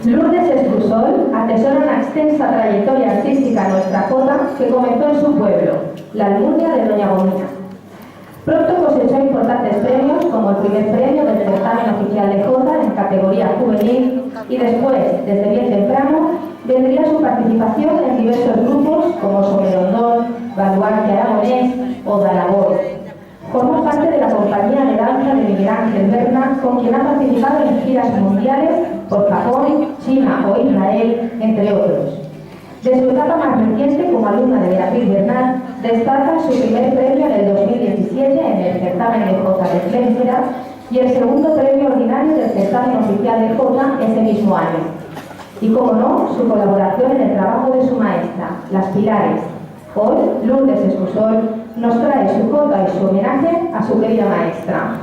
Lourdes Escusol atesora una extensa trayectoria artística en nuestra jota que comenzó en su pueblo, la Almunia de Doña Gomina. Pronto cosechó importantes premios, como el primer premio del certamen oficial de jota en categoría juvenil, y después, desde bien temprano, vendría su participación en diversos grupos como Somerondón, Baluarte Aragonés o Dalabor. Formó parte de la compañía de danza de Miguel Ángel Berna, con quien ha participado en giras mundiales por Japón, China o Israel, entre otros. De su etapa más reciente como alumna de Beatriz Bernal, destaca su primer premio en el 2017 en el certamen de jota de Flensburg y el segundo premio ordinario del certamen oficial de jota ese mismo año. Y, como no, su colaboración en el trabajo de su maestra, Las Pilares. Hoy, Lourdes Escusol nos trae su jota y su homenaje a su querida maestra.